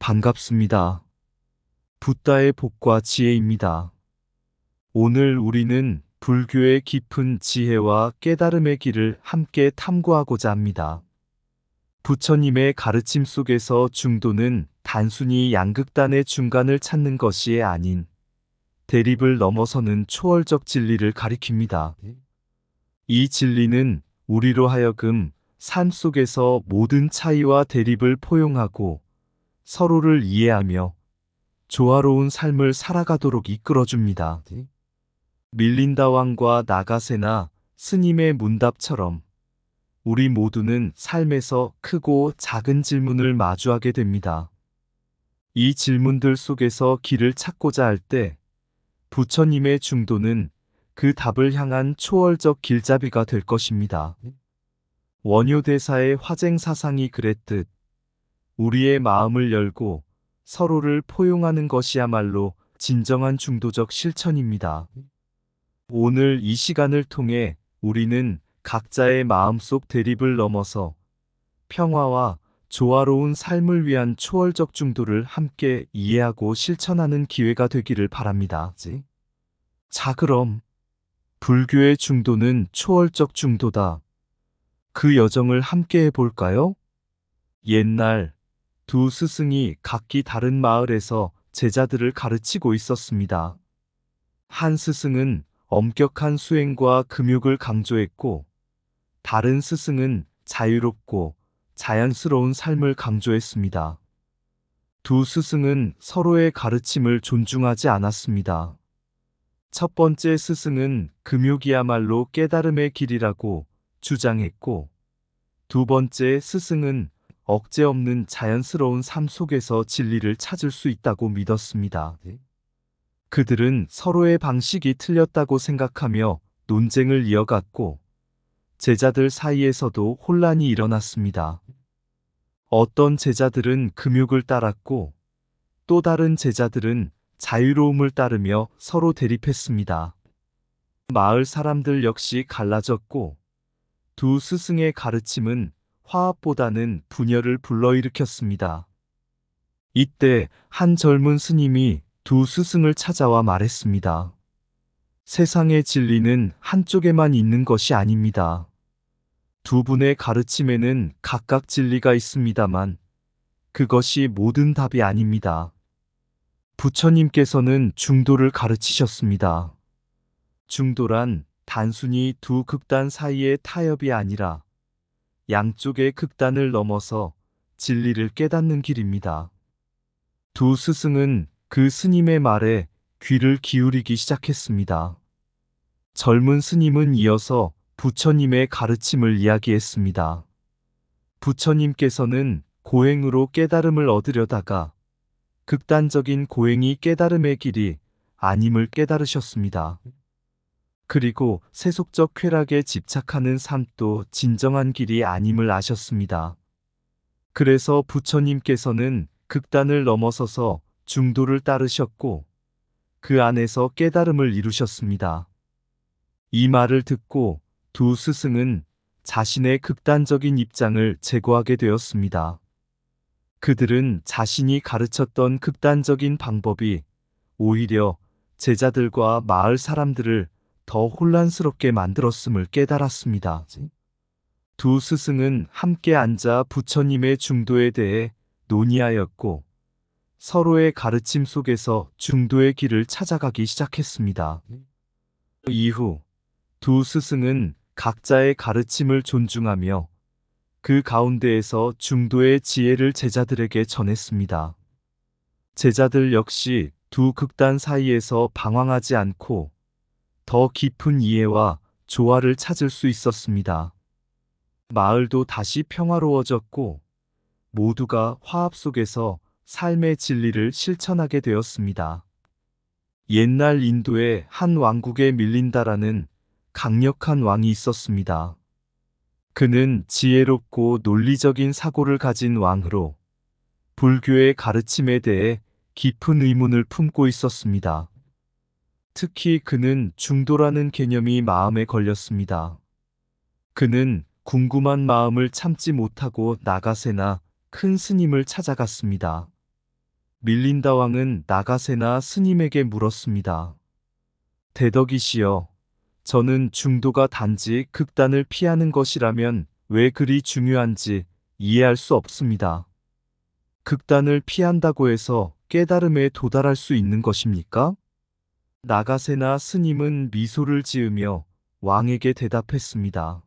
반갑습니다. 붓다의 복과 지혜입니다. 오늘 우리는 불교의 깊은 지혜와 깨달음의 길을 함께 탐구하고자 합니다. 부처님의 가르침 속에서 중도는 단순히 양극단의 중간을 찾는 것이 아닌 대립을 넘어서는 초월적 진리를 가리킵니다. 이 진리는 우리로 하여금 삶 속에서 모든 차이와 대립을 포용하고 서로를 이해하며 조화로운 삶을 살아가도록 이끌어줍니다. 밀린다 왕과 나가세나 스님의 문답처럼 우리 모두는 삶에서 크고 작은 질문을 마주하게 됩니다. 이 질문들 속에서 길을 찾고자 할 때 부처님의 중도는 그 답을 향한 초월적 길잡이가 될 것입니다. 원효대사의 화쟁사상이 그랬듯 우리의 마음을 열고 서로를 포용하는 것이야말로 진정한 중도적 실천입니다. 오늘 이 시간을 통해 우리는 각자의 마음속 대립을 넘어서 평화와 조화로운 삶을 위한 초월적 중도를 함께 이해하고 실천하는 기회가 되기를 바랍니다. 자, 그럼 불교의 중도는 초월적 중도다. 그 여정을 함께 해볼까요? 옛날 두 스승이 각기 다른 마을에서 제자들을 가르치고 있었습니다. 한 스승은 엄격한 수행과 금욕을 강조했고, 다른 스승은 자유롭고 자연스러운 삶을 강조했습니다. 두 스승은 서로의 가르침을 존중하지 않았습니다. 첫 번째 스승은 금욕이야말로 깨달음의 길이라고 주장했고, 두 번째 스승은 억제 없는 자연스러운 삶 속에서 진리를 찾을 수 있다고 믿었습니다. 그들은 서로의 방식이 틀렸다고 생각하며 논쟁을 이어갔고, 제자들 사이에서도 혼란이 일어났습니다. 어떤 제자들은 금욕을 따랐고, 또 다른 제자들은 자유로움을 따르며 서로 대립했습니다. 마을 사람들 역시 갈라졌고, 두 스승의 가르침은 화합보다는 분열을 불러일으켰습니다. 이때 한 젊은 스님이 두 스승을 찾아와 말했습니다. 세상의 진리는 한쪽에만 있는 것이 아닙니다. 두 분의 가르침에는 각각 진리가 있습니다만 그것이 모든 답이 아닙니다. 부처님께서는 중도를 가르치셨습니다. 중도란 단순히 두 극단 사이의 타협이 아니라 양쪽의 극단을 넘어서 진리를 깨닫는 길입니다. 두 스승은 그 스님의 말에 귀를 기울이기 시작했습니다. 젊은 스님은 이어서 부처님의 가르침을 이야기했습니다. 부처님께서는 고행으로 깨달음을 얻으려다가 극단적인 고행이 깨달음의 길이 아님을 깨달으셨습니다. 그리고 세속적 쾌락에 집착하는 삶도 진정한 길이 아님을 아셨습니다. 그래서 부처님께서는 극단을 넘어서서 중도를 따르셨고 그 안에서 깨달음을 이루셨습니다. 이 말을 듣고 두 스승은 자신의 극단적인 입장을 제고하게 되었습니다. 그들은 자신이 가르쳤던 극단적인 방법이 오히려 제자들과 마을 사람들을 더 혼란스럽게 만들었음을 깨달았습니다. 두 스승은 함께 앉아 부처님의 중도에 대해 논의하였고 서로의 가르침 속에서 중도의 길을 찾아가기 시작했습니다. 이후 두 스승은 각자의 가르침을 존중하며 그 가운데에서 중도의 지혜를 제자들에게 전했습니다. 제자들 역시 두 극단 사이에서 방황하지 않고 더 깊은 이해와 조화를 찾을 수 있었습니다. 마을도 다시 평화로워졌고 모두가 화합 속에서 삶의 진리를 실천하게 되었습니다. 옛날 인도의 한 왕국에 밀린다라는 강력한 왕이 있었습니다. 그는 지혜롭고 논리적인 사고를 가진 왕으로 불교의 가르침에 대해 깊은 의문을 품고 있었습니다. 특히 그는 중도라는 개념이 마음에 걸렸습니다. 그는 궁금한 마음을 참지 못하고 나가세나 큰 스님을 찾아갔습니다. 밀린다 왕은 나가세나 스님에게 물었습니다. 대덕이시여, 저는 중도가 단지 극단을 피하는 것이라면 왜 그리 중요한지 이해할 수 없습니다. 극단을 피한다고 해서 깨달음에 도달할 수 있는 것입니까? 나가세나 스님은 미소를 지으며 왕에게 대답했습니다.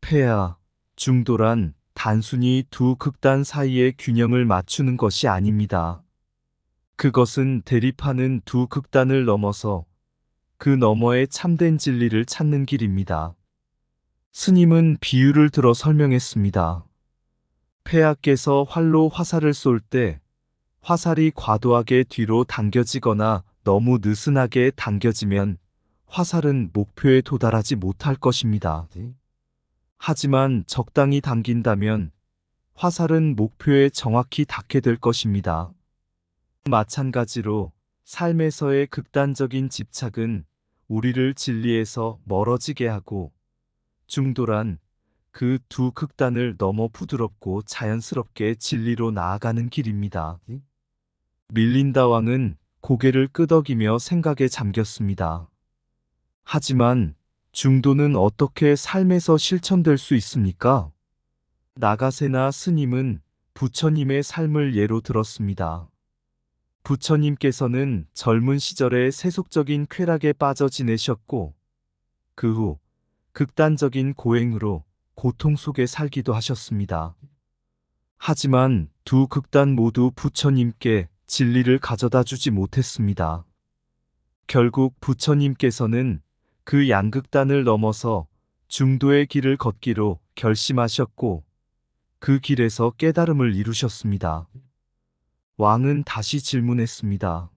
폐하, 중도란 단순히 두 극단 사이의 균형을 맞추는 것이 아닙니다. 그것은 대립하는 두 극단을 넘어서 그 너머의 참된 진리를 찾는 길입니다. 스님은 비유를 들어 설명했습니다. 폐하께서 활로 화살을 쏠 때 화살이 과도하게 뒤로 당겨지거나 너무 느슨하게 당겨지면 화살은 목표에 도달하지 못할 것입니다. 하지만 적당히 당긴다면 화살은 목표에 정확히 닿게 될 것입니다. 마찬가지로 삶에서의 극단적인 집착은 우리를 진리에서 멀어지게 하고, 중도란 그 두 극단을 넘어 부드럽고 자연스럽게 진리로 나아가는 길입니다. 밀린다 왕은 고개를 끄덕이며 생각에 잠겼습니다. 하지만 중도는 어떻게 삶에서 실천될 수 있습니까? 나가세나 스님은 부처님의 삶을 예로 들었습니다. 부처님께서는 젊은 시절에 세속적인 쾌락에 빠져 지내셨고, 그 후 극단적인 고행으로 고통 속에 살기도 하셨습니다. 하지만 두 극단 모두 부처님께 진리를 가져다 주지 못했습니다. 결국 부처님께서는 그 양극단을 넘어서 중도의 길을 걷기로 결심하셨고, 그 길에서 깨달음을 이루셨습니다. 왕은 다시 질문했습니다.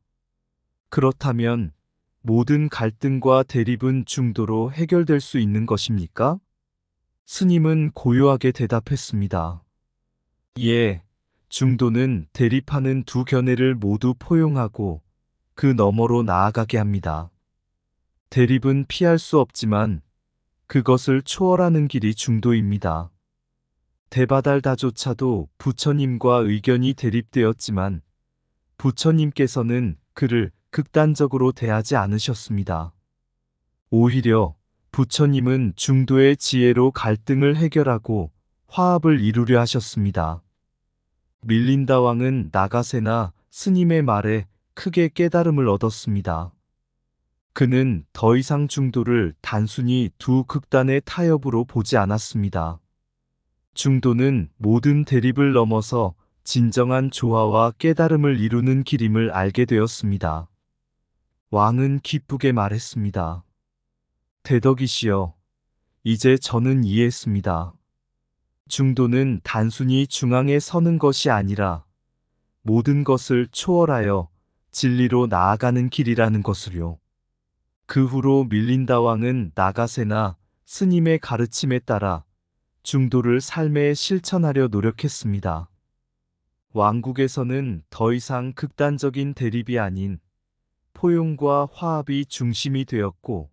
그렇다면 모든 갈등과 대립은 중도로 해결될 수 있는 것입니까? 스님은 고요하게 대답했습니다. 예, 중도는 대립하는 두 견해를 모두 포용하고 그 너머로 나아가게 합니다. 대립은 피할 수 없지만 그것을 초월하는 길이 중도입니다. 데바달다조차도 부처님과 의견이 대립되었지만 부처님께서는 그를 극단적으로 대하지 않으셨습니다. 오히려 부처님은 중도의 지혜로 갈등을 해결하고 화합을 이루려 하셨습니다. 밀린다 왕은 나가세나 스님의 말에 크게 깨달음을 얻었습니다. 그는 더 이상 중도를 단순히 두 극단의 타협으로 보지 않았습니다. 중도는 모든 대립을 넘어서 진정한 조화와 깨달음을 이루는 길임을 알게 되었습니다. 왕은 기쁘게 말했습니다. 대덕이시여, 이제 저는 이해했습니다. 중도는 단순히 중앙에 서는 것이 아니라 모든 것을 초월하여 진리로 나아가는 길이라는 것을요. 그 후로 밀린다 왕은 나가세나 스님의 가르침에 따라 중도를 삶에 실천하려 노력했습니다. 왕국에서는 더 이상 극단적인 대립이 아닌 포용과 화합이 중심이 되었고,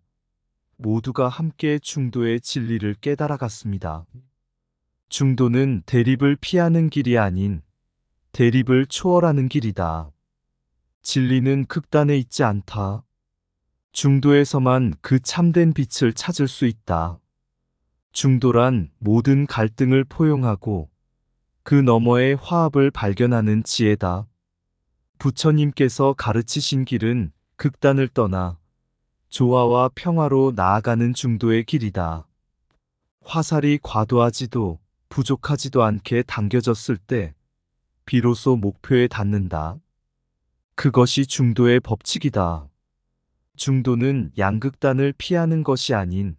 모두가 함께 중도의 진리를 깨달아갔습니다. 중도는 대립을 피하는 길이 아닌 대립을 초월하는 길이다. 진리는 극단에 있지 않다. 중도에서만 그 참된 빛을 찾을 수 있다. 중도란 모든 갈등을 포용하고 그 너머의 화합을 발견하는 지혜다. 부처님께서 가르치신 길은 극단을 떠나 조화와 평화로 나아가는 중도의 길이다. 화살이 과도하지도 부족하지도 않게 당겨졌을 때 비로소 목표에 닿는다. 그것이 중도의 법칙이다. 중도는 양극단을 피하는 것이 아닌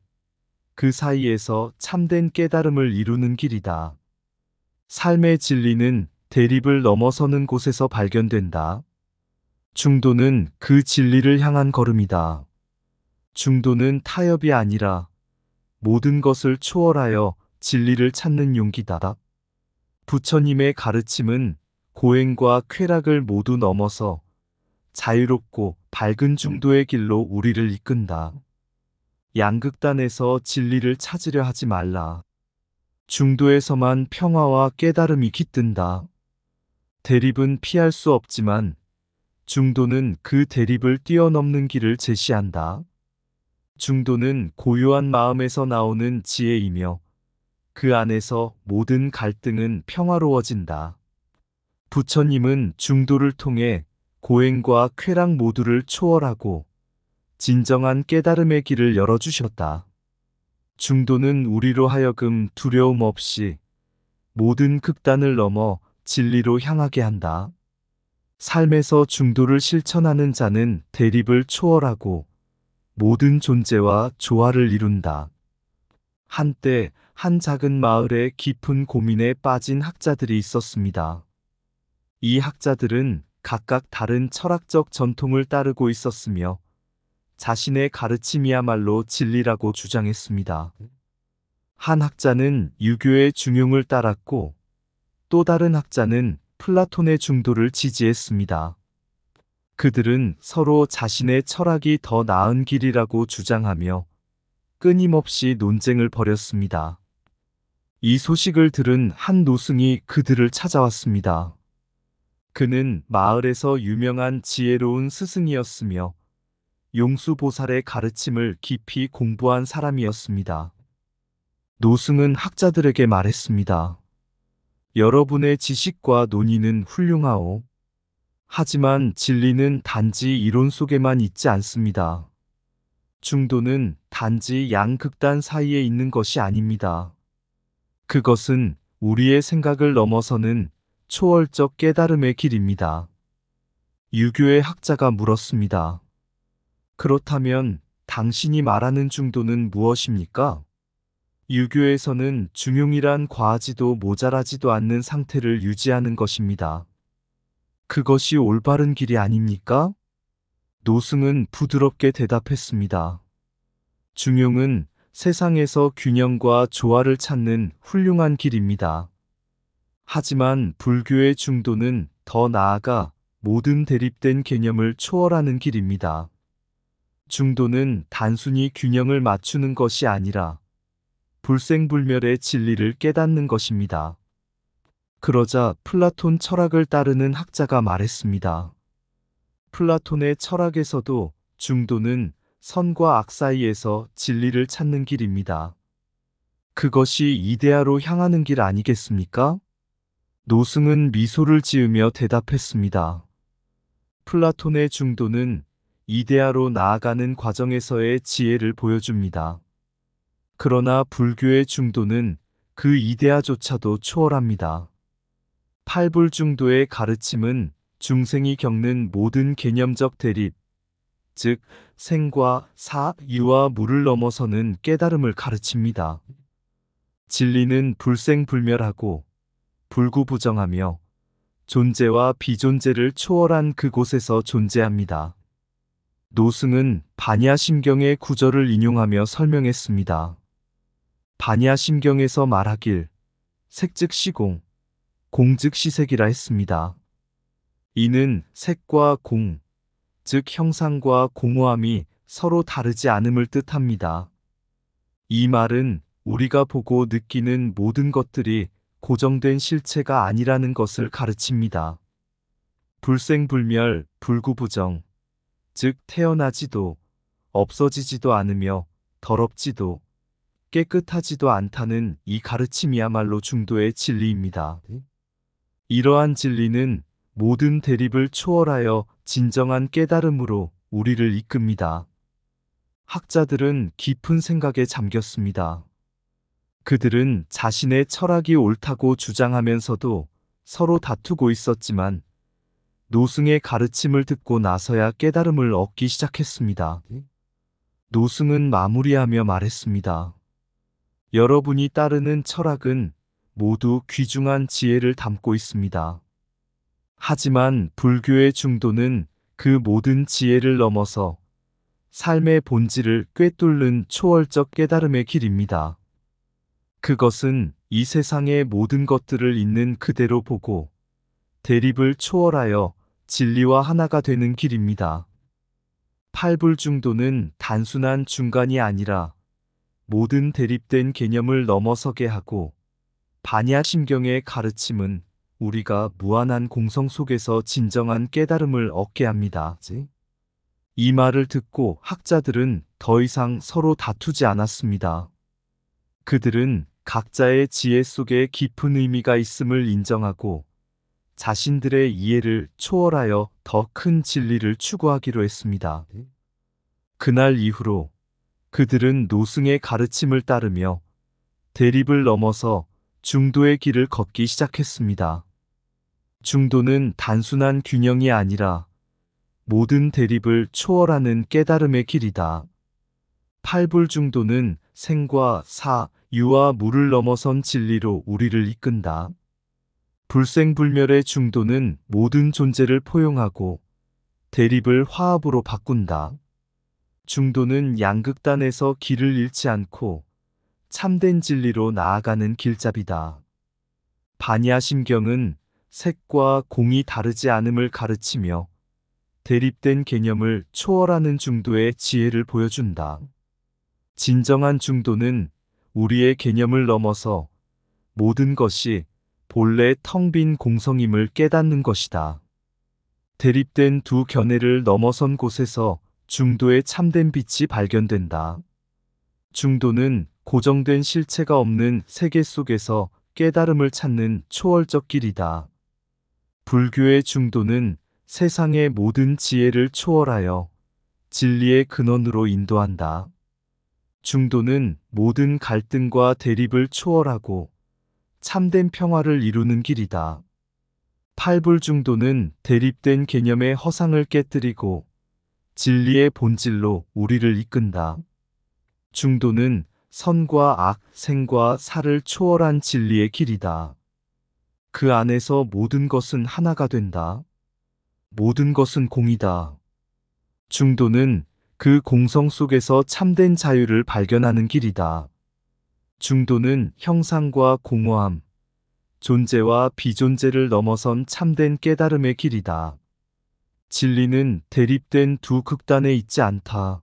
그 사이에서 참된 깨달음을 이루는 길이다. 삶의 진리는 대립을 넘어서는 곳에서 발견된다. 중도는 그 진리를 향한 걸음이다. 중도는 타협이 아니라 모든 것을 초월하여 진리를 찾는 용기다. 부처님의 가르침은 고행과 쾌락을 모두 넘어서 자유롭고 밝은 중도의 길로 우리를 이끈다. 양극단에서 진리를 찾으려 하지 말라. 중도에서만 평화와 깨달음이 깃든다. 대립은 피할 수 없지만 중도는 그 대립을 뛰어넘는 길을 제시한다. 중도는 고요한 마음에서 나오는 지혜이며 그 안에서 모든 갈등은 평화로워진다. 부처님은 중도를 통해 고행과 쾌락 모두를 초월하고 진정한 깨달음의 길을 열어주셨다. 중도는 우리로 하여금 두려움 없이 모든 극단을 넘어 진리로 향하게 한다. 삶에서 중도를 실천하는 자는 대립을 초월하고 모든 존재와 조화를 이룬다. 한때 한 작은 마을에 깊은 고민에 빠진 학자들이 있었습니다. 이 학자들은 각각 다른 철학적 전통을 따르고 있었으며 자신의 가르침이야말로 진리라고 주장했습니다. 한 학자는 유교의 중용을 따랐고 또 다른 학자는 플라톤의 중도를 지지했습니다. 그들은 서로 자신의 철학이 더 나은 길이라고 주장하며 끊임없이 논쟁을 벌였습니다. 이 소식을 들은 한 노승이 그들을 찾아왔습니다. 그는 마을에서 유명한 지혜로운 스승이었으며 용수보살의 가르침을 깊이 공부한 사람이었습니다. 노승은 학자들에게 말했습니다. 여러분의 지식과 논의는 훌륭하오. 하지만 진리는 단지 이론 속에만 있지 않습니다. 중도는 단지 양극단 사이에 있는 것이 아닙니다. 그것은 우리의 생각을 넘어서는 초월적 깨달음의 길입니다. 유교의 학자가 물었습니다. 그렇다면 당신이 말하는 중도는 무엇입니까? 유교에서는 중용이란 과하지도 모자라지도 않는 상태를 유지하는 것입니다. 그것이 올바른 길이 아닙니까? 노승은 부드럽게 대답했습니다. 중용은 세상에서 균형과 조화를 찾는 훌륭한 길입니다. 하지만 불교의 중도는 더 나아가 모든 대립된 개념을 초월하는 길입니다. 중도는 단순히 균형을 맞추는 것이 아니라 불생불멸의 진리를 깨닫는 것입니다. 그러자 플라톤 철학을 따르는 학자가 말했습니다. 플라톤의 철학에서도 중도는 선과 악 사이에서 진리를 찾는 길입니다. 그것이 이데아로 향하는 길 아니겠습니까? 노승은 미소를 지으며 대답했습니다. 플라톤의 중도는 이데아로 나아가는 과정에서의 지혜를 보여줍니다. 그러나 불교의 중도는 그 이데아조차도 초월합니다. 팔불중도의 가르침은 중생이 겪는 모든 개념적 대립, 즉 생과 사, 유와 무를 넘어서는 깨달음을 가르칩니다. 진리는 불생불멸하고 불구부정하며 존재와 비존재를 초월한 그곳에서 존재합니다. 노승은 반야심경의 구절을 인용하며 설명했습니다. 반야심경에서 말하길 색즉 시공, 공즉 시색이라 했습니다. 이는 색과 공, 즉 형상과 공허함이 서로 다르지 않음을 뜻합니다. 이 말은 우리가 보고 느끼는 모든 것들이 고정된 실체가 아니라는 것을 가르칩니다. 불생불멸, 불구부정, 즉 태어나지도 없어지지도 않으며 더럽지도 깨끗하지도 않다는 이 가르침이야말로 중도의 진리입니다. 이러한 진리는 모든 대립을 초월하여 진정한 깨달음으로 우리를 이끕니다. 학자들은 깊은 생각에 잠겼습니다. 그들은 자신의 철학이 옳다고 주장하면서도 서로 다투고 있었지만 노승의 가르침을 듣고 나서야 깨달음을 얻기 시작했습니다. 노승은 마무리하며 말했습니다. 여러분이 따르는 철학은 모두 귀중한 지혜를 담고 있습니다. 하지만 불교의 중도는 그 모든 지혜를 넘어서 삶의 본질을 꿰뚫는 초월적 깨달음의 길입니다. 그것은 이 세상의 모든 것들을 있는 그대로 보고 대립을 초월하여 진리와 하나가 되는 길입니다. 팔불중도는 단순한 중간이 아니라 모든 대립된 개념을 넘어서게 하고 반야심경의 가르침은 우리가 무한한 공성 속에서 진정한 깨달음을 얻게 합니다. 이 말을 듣고 학자들은 더 이상 서로 다투지 않았습니다. 그들은 각자의 지혜 속에 깊은 의미가 있음을 인정하고 자신들의 이해를 초월하여 더 큰 진리를 추구하기로 했습니다. 그날 이후로 그들은 노승의 가르침을 따르며 대립을 넘어서 중도의 길을 걷기 시작했습니다. 중도는 단순한 균형이 아니라 모든 대립을 초월하는 깨달음의 길이다. 팔불중도는 생과 사, 유와 무를 넘어선 진리로 우리를 이끈다. 불생불멸의 중도는 모든 존재를 포용하고 대립을 화합으로 바꾼다. 중도는 양극단에서 길을 잃지 않고 참된 진리로 나아가는 길잡이다. 반야심경은 색과 공이 다르지 않음을 가르치며 대립된 개념을 초월하는 중도의 지혜를 보여준다. 진정한 중도는 우리의 개념을 넘어서 모든 것이 본래 텅 빈 공성임을 깨닫는 것이다. 대립된 두 견해를 넘어선 곳에서 중도의 참된 빛이 발견된다. 중도는 고정된 실체가 없는 세계 속에서 깨달음을 찾는 초월적 길이다. 불교의 중도는 세상의 모든 지혜를 초월하여 진리의 근원으로 인도한다. 중도는 모든 갈등과 대립을 초월하고 참된 평화를 이루는 길이다. 팔불중도는 대립된 개념의 허상을 깨뜨리고 진리의 본질로 우리를 이끈다. 중도는 선과 악, 생과 사를 초월한 진리의 길이다. 그 안에서 모든 것은 하나가 된다. 모든 것은 공이다. 중도는 그 공성 속에서 참된 자유를 발견하는 길이다. 중도는 형상과 공허함, 존재와 비존재를 넘어선 참된 깨달음의 길이다. 진리는 대립된 두 극단에 있지 않다.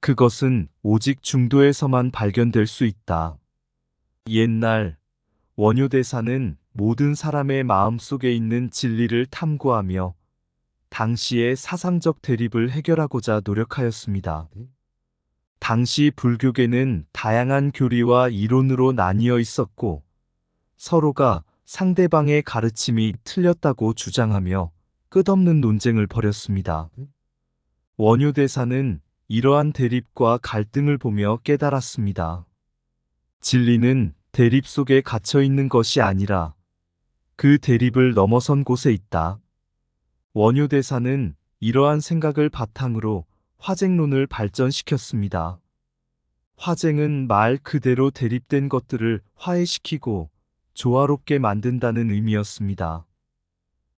그것은 오직 중도에서만 발견될 수 있다. 옛날 원효대사는 모든 사람의 마음 속에 있는 진리를 탐구하며 당시의 사상적 대립을 해결하고자 노력하였습니다. 당시 불교계는 다양한 교리와 이론으로 나뉘어 있었고 서로가 상대방의 가르침이 틀렸다고 주장하며 끝없는 논쟁을 벌였습니다. 원효대사는 이러한 대립과 갈등을 보며 깨달았습니다. 진리는 대립 속에 갇혀 있는 것이 아니라 그 대립을 넘어선 곳에 있다. 원효대사는 이러한 생각을 바탕으로 화쟁론을 발전시켰습니다. 화쟁은 말 그대로 대립된 것들을 화해시키고 조화롭게 만든다는 의미였습니다.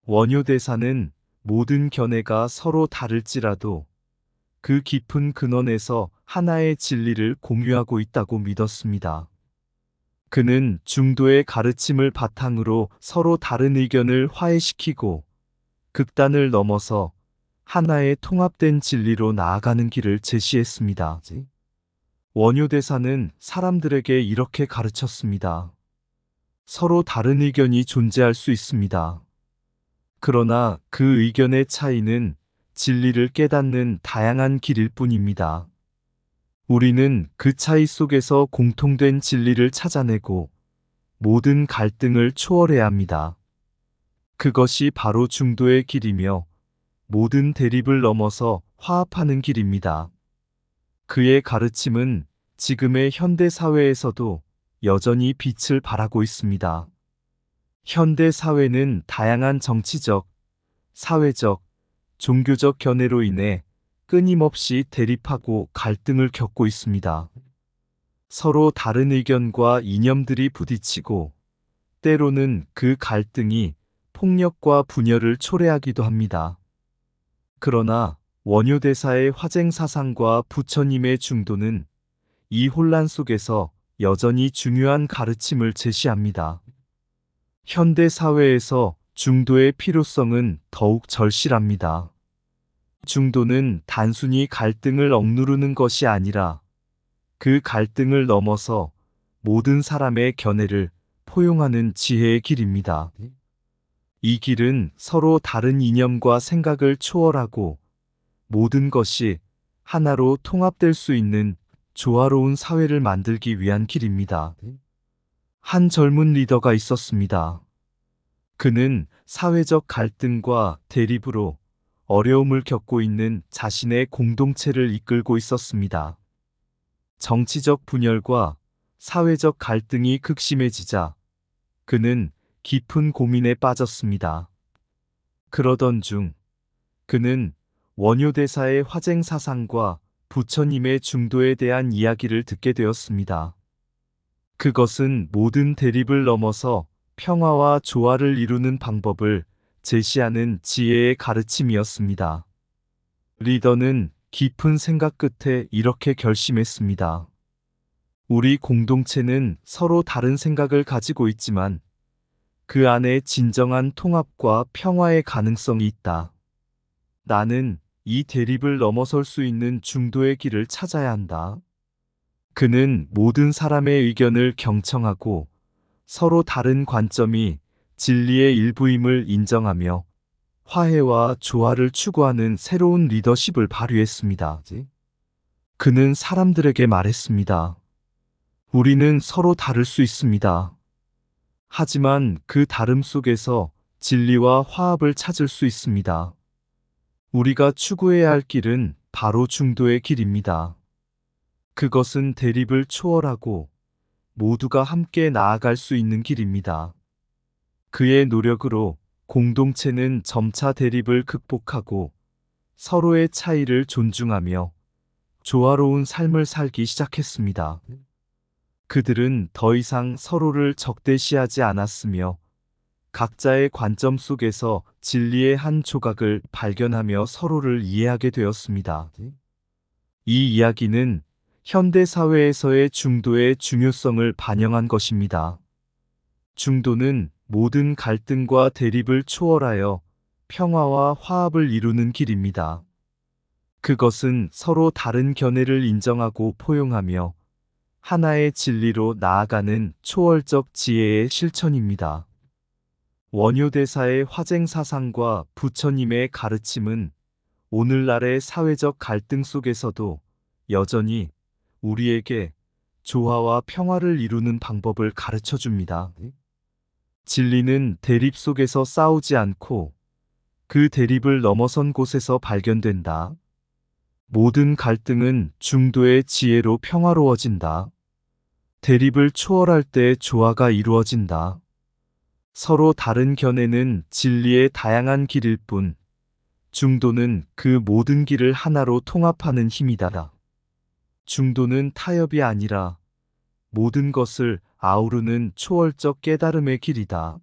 원효대사는 모든 견해가 서로 다를지라도 그 깊은 근원에서 하나의 진리를 공유하고 있다고 믿었습니다. 그는 중도의 가르침을 바탕으로 서로 다른 의견을 화해시키고 극단을 넘어서 하나의 통합된 진리로 나아가는 길을 제시했습니다. 원효대사는 사람들에게 이렇게 가르쳤습니다. 서로 다른 의견이 존재할 수 있습니다. 그러나 그 의견의 차이는 진리를 깨닫는 다양한 길일 뿐입니다. 우리는 그 차이 속에서 공통된 진리를 찾아내고 모든 갈등을 초월해야 합니다. 그것이 바로 중도의 길이며 모든 대립을 넘어서 화합하는 길입니다. 그의 가르침은 지금의 현대 사회에서도 여전히 빛을 발하고 있습니다. 현대 사회는 다양한 정치적, 사회적, 종교적 견해로 인해 끊임없이 대립하고 갈등을 겪고 있습니다. 서로 다른 의견과 이념들이 부딪히고 때로는 그 갈등이 폭력과 분열을 초래하기도 합니다. 그러나 원효대사의 화쟁 사상과 부처님의 중도는 이 혼란 속에서 여전히 중요한 가르침을 제시합니다. 현대 사회에서 중도의 필요성은 더욱 절실합니다. 중도는 단순히 갈등을 억누르는 것이 아니라 그 갈등을 넘어서 모든 사람의 견해를 포용하는 지혜의 길입니다. 이 길은 서로 다른 이념과 생각을 초월하고 모든 것이 하나로 통합될 수 있는 조화로운 사회를 만들기 위한 길입니다. 한 젊은 리더가 있었습니다. 그는 사회적 갈등과 대립으로 어려움을 겪고 있는 자신의 공동체를 이끌고 있었습니다. 정치적 분열과 사회적 갈등이 극심해지자 그는 깊은 고민에 빠졌습니다. 그러던 중 그는 원효대사의 화쟁 사상과 부처님의 중도에 대한 이야기를 듣게 되었습니다. 그것은 모든 대립을 넘어서 평화와 조화를 이루는 방법을 제시하는 지혜의 가르침이었습니다. 리더는 깊은 생각 끝에 이렇게 결심했습니다. 우리 공동체는 서로 다른 생각을 가지고 있지만 그 안에 진정한 통합과 평화의 가능성이 있다. 나는 이 대립을 넘어설 수 있는 중도의 길을 찾아야 한다. 그는 모든 사람의 의견을 경청하고 서로 다른 관점이 진리의 일부임을 인정하며 화해와 조화를 추구하는 새로운 리더십을 발휘했습니다. 그는 사람들에게 말했습니다. 우리는 서로 다를 수 있습니다. 하지만 그 다름 속에서 진리와 화합을 찾을 수 있습니다. 우리가 추구해야 할 길은 바로 중도의 길입니다. 그것은 대립을 초월하고 모두가 함께 나아갈 수 있는 길입니다. 그의 노력으로 공동체는 점차 대립을 극복하고 서로의 차이를 존중하며 조화로운 삶을 살기 시작했습니다. 그들은 더 이상 서로를 적대시하지 않았으며 각자의 관점 속에서 진리의 한 조각을 발견하며 서로를 이해하게 되었습니다. 이 이야기는 현대 사회에서의 중도의 중요성을 반영한 것입니다. 중도는 모든 갈등과 대립을 초월하여 평화와 화합을 이루는 길입니다. 그것은 서로 다른 견해를 인정하고 포용하며 하나의 진리로 나아가는 초월적 지혜의 실천입니다. 원효대사의 화쟁 사상과 부처님의 가르침은 오늘날의 사회적 갈등 속에서도 여전히 우리에게 조화와 평화를 이루는 방법을 가르쳐 줍니다. 진리는 대립 속에서 싸우지 않고 그 대립을 넘어선 곳에서 발견된다. 모든 갈등은 중도의 지혜로 평화로워진다. 대립을 초월할 때 조화가 이루어진다. 서로 다른 견해는 진리의 다양한 길일 뿐, 중도는 그 모든 길을 하나로 통합하는 힘이다. 중도는 타협이 아니라 모든 것을 아우르는 초월적 깨달음의 길이다.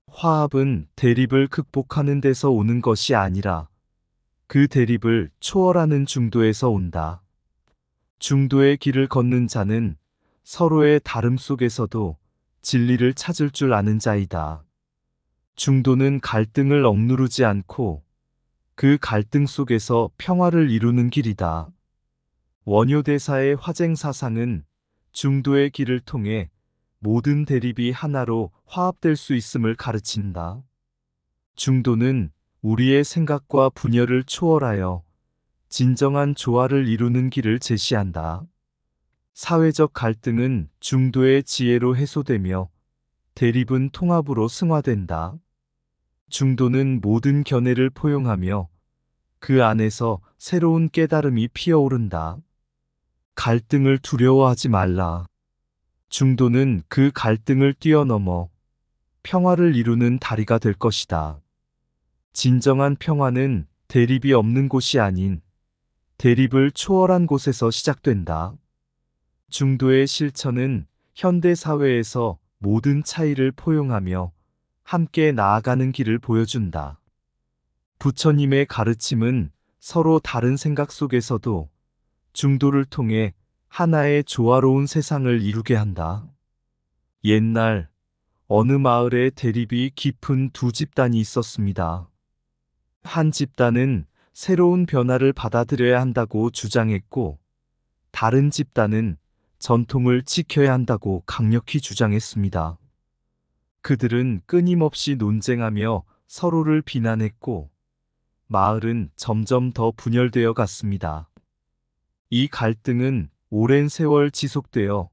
화합은 대립을 극복하는 데서 오는 것이 아니라 그 대립을 초월하는 중도에서 온다. 중도의 길을 걷는 자는 서로의 다름 속에서도 진리를 찾을 줄 아는 자이다. 중도는 갈등을 억누르지 않고 그 갈등 속에서 평화를 이루는 길이다. 원효대사의 화쟁 사상은 중도의 길을 통해 모든 대립이 하나로 화합될 수 있음을 가르친다. 중도는 우리의 생각과 분열을 초월하여 진정한 조화를 이루는 길을 제시한다. 사회적 갈등은 중도의 지혜로 해소되며 대립은 통합으로 승화된다. 중도는 모든 견해를 포용하며 그 안에서 새로운 깨달음이 피어오른다. 갈등을 두려워하지 말라. 중도는 그 갈등을 뛰어넘어 평화를 이루는 다리가 될 것이다. 진정한 평화는 대립이 없는 곳이 아닌 대립을 초월한 곳에서 시작된다. 중도의 실천은 현대 사회에서 모든 차이를 포용하며 함께 나아가는 길을 보여준다. 부처님의 가르침은 서로 다른 생각 속에서도 중도를 통해 하나의 조화로운 세상을 이루게 한다. 옛날 어느 마을에 대립이 깊은 두 집단이 있었습니다. 한 집단은 새로운 변화를 받아들여야 한다고 주장했고, 다른 집단은 전통을 지켜야 한다고 강력히 주장했습니다. 그들은 끊임없이 논쟁하며 서로를 비난했고 마을은 점점 더 분열되어 갔습니다. 이 갈등은 오랜 세월 지속되어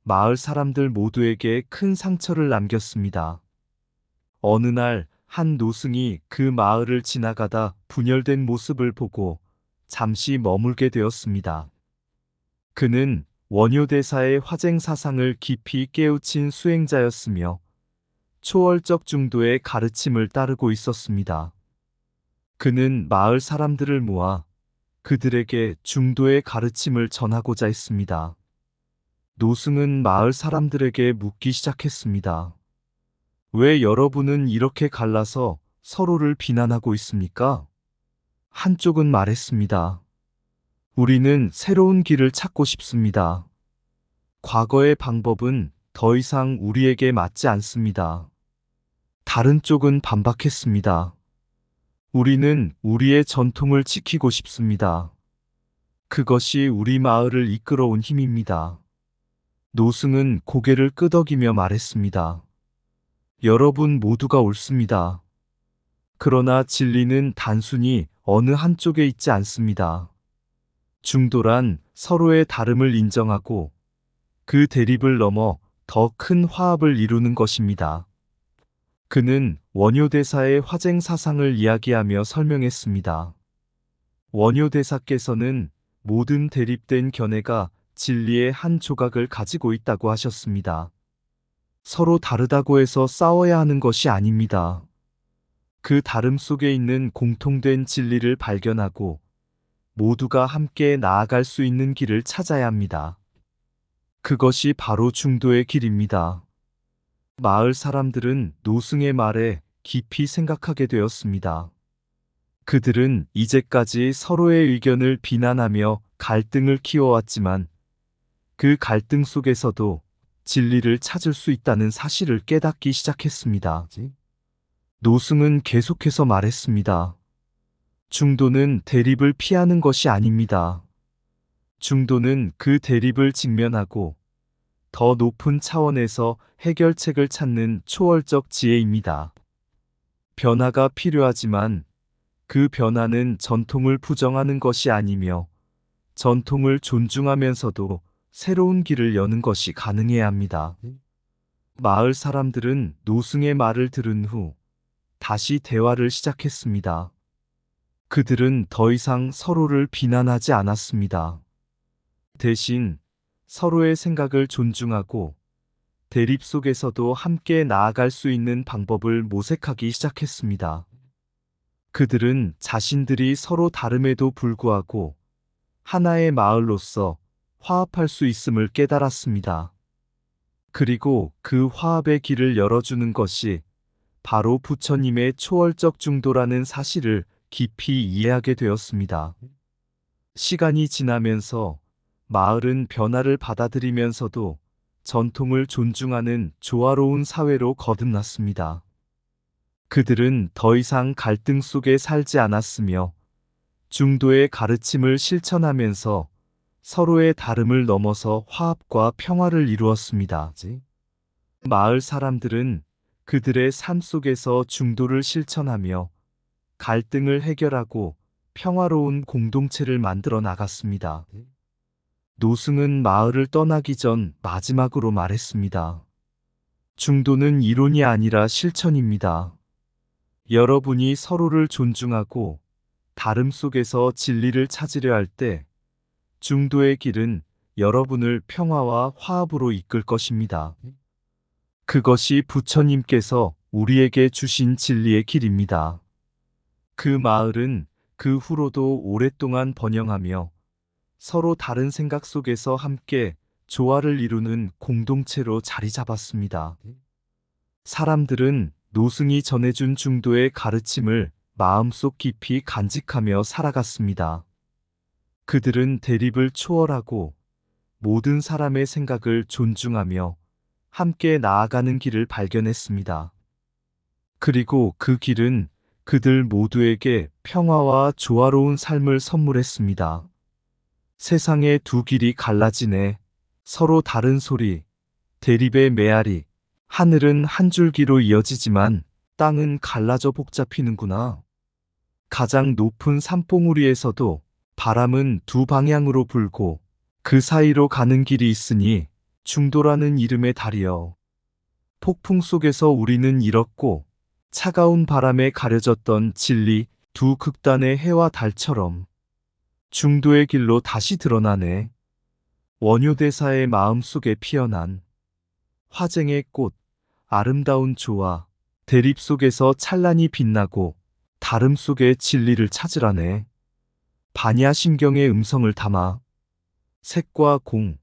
마을 사람들 모두에게 큰 상처를 남겼습니다. 어느 날 한 노승이 그 마을을 지나가다 분열된 모습을 보고 잠시 머물게 되었습니다. 그는 원효대사의 화쟁 사상을 깊이 깨우친 수행자였으며 초월적 중도의 가르침을 따르고 있었습니다. 그는 마을 사람들을 모아 그들에게 중도의 가르침을 전하고자 했습니다. 노승은 마을 사람들에게 묻기 시작했습니다. 왜 여러분은 이렇게 갈라서 서로를 비난하고 있습니까? 한쪽은 말했습니다. 우리는 새로운 길을 찾고 싶습니다. 과거의 방법은 더 이상 우리에게 맞지 않습니다. 다른 쪽은 반박했습니다. 우리는 우리의 전통을 지키고 싶습니다. 그것이 우리 마을을 이끌어온 힘입니다. 노승은 고개를 끄덕이며 말했습니다. 여러분 모두가 옳습니다. 그러나 진리는 단순히 어느 한쪽에 있지 않습니다. 중도란 서로의 다름을 인정하고 그 대립을 넘어 더 큰 화합을 이루는 것입니다. 그는 원효대사의 화쟁 사상을 이야기하며 설명했습니다. 원효대사께서는 모든 대립된 견해가 진리의 한 조각을 가지고 있다고 하셨습니다. 서로 다르다고 해서 싸워야 하는 것이 아닙니다. 그 다름 속에 있는 공통된 진리를 발견하고 모두가 함께 나아갈 수 있는 길을 찾아야 합니다. 그것이 바로 중도의 길입니다. 마을 사람들은 노승의 말에 깊이 생각하게 되었습니다. 그들은 이제까지 서로의 의견을 비난하며 갈등을 키워왔지만 그 갈등 속에서도 진리를 찾을 수 있다는 사실을 깨닫기 시작했습니다. 노승은 계속해서 말했습니다. 중도는 대립을 피하는 것이 아닙니다. 중도는 그 대립을 직면하고 더 높은 차원에서 해결책을 찾는 초월적 지혜입니다. 변화가 필요하지만 그 변화는 전통을 부정하는 것이 아니며 전통을 존중하면서도 새로운 길을 여는 것이 가능해야 합니다. 마을 사람들은 노승의 말을 들은 후 다시 대화를 시작했습니다. 그들은 더 이상 서로를 비난하지 않았습니다. 대신 서로의 생각을 존중하고 대립 속에서도 함께 나아갈 수 있는 방법을 모색하기 시작했습니다. 그들은 자신들이 서로 다름에도 불구하고 하나의 마을로서 화합할 수 있음을 깨달았습니다. 그리고 그 화합의 길을 열어주는 것이 바로 부처님의 초월적 중도라는 사실을 깊이 이해하게 되었습니다. 시간이 지나면서 마을은 변화를 받아들이면서도 전통을 존중하는 조화로운 사회로 거듭났습니다. 그들은 더 이상 갈등 속에 살지 않았으며 중도의 가르침을 실천하면서 서로의 다름을 넘어서 화합과 평화를 이루었습니다. 마을 사람들은 그들의 삶 속에서 중도를 실천하며 갈등을 해결하고 평화로운 공동체를 만들어 나갔습니다. 노승은 마을을 떠나기 전 마지막으로 말했습니다. 중도는 이론이 아니라 실천입니다. 여러분이 서로를 존중하고 다름 속에서 진리를 찾으려 할 때 중도의 길은 여러분을 평화와 화합으로 이끌 것입니다. 그것이 부처님께서 우리에게 주신 진리의 길입니다. 그 마을은 그 후로도 오랫동안 번영하며 서로 다른 생각 속에서 함께 조화를 이루는 공동체로 자리 잡았습니다. 사람들은 노승이 전해준 중도의 가르침을 마음속 깊이 간직하며 살아갔습니다. 그들은 대립을 초월하고 모든 사람의 생각을 존중하며 함께 나아가는 길을 발견했습니다. 그리고 그 길은 그들 모두에게 평화와 조화로운 삶을 선물했습니다. 세상의 두 길이 갈라지네. 서로 다른 소리, 대립의 메아리, 하늘은 한 줄기로 이어지지만 땅은 갈라져 복잡히는구나. 가장 높은 산봉우리에서도 바람은 두 방향으로 불고 그 사이로 가는 길이 있으니 중도라는 이름의 달이여. 폭풍 속에서 우리는 잃었고 차가운 바람에 가려졌던 진리 두 극단의 해와 달처럼 중도의 길로 다시 드러나네. 원효대사의 마음속에 피어난 화쟁의 꽃, 아름다운 조화, 대립 속에서 찬란히 빛나고 다름 속에 진리를 찾으라네. 반야심경의 음성을 담아 색과 공,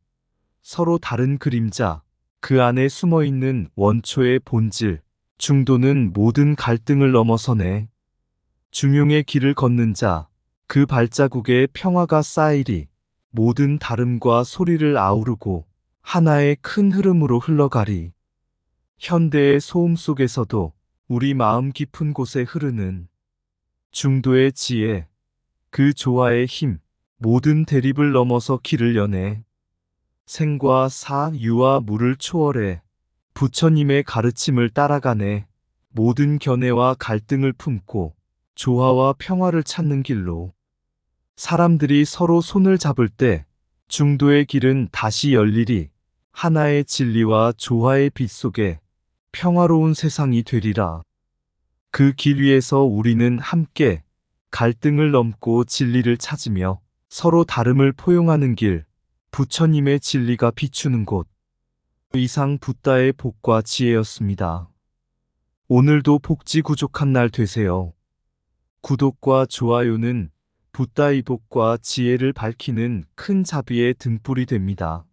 서로 다른 그림자, 그 안에 숨어있는 원초의 본질, 중도는 모든 갈등을 넘어서네. 중용의 길을 걷는 자, 그 발자국에 평화가 쌓이리, 모든 다름과 소리를 아우르고 하나의 큰 흐름으로 흘러가리. 현대의 소음 속에서도 우리 마음 깊은 곳에 흐르는 중도의 지혜, 그 조화의 힘, 모든 대립을 넘어서 길을 여네. 생과 사, 유와 무를 초월해 부처님의 가르침을 따라가네. 모든 견해와 갈등을 품고 조화와 평화를 찾는 길로. 사람들이 서로 손을 잡을 때 중도의 길은 다시 열리리. 하나의 진리와 조화의 빛 속에 평화로운 세상이 되리라. 그 길 위에서 우리는 함께 갈등을 넘고 진리를 찾으며 서로 다름을 포용하는 길, 부처님의 진리가 비추는 곳. 이상 붓다의 복과 지혜였습니다. 오늘도 복지구족한 날 되세요. 구독과 좋아요는 붓다의 복과 지혜를 밝히는 큰 자비의 등불이 됩니다.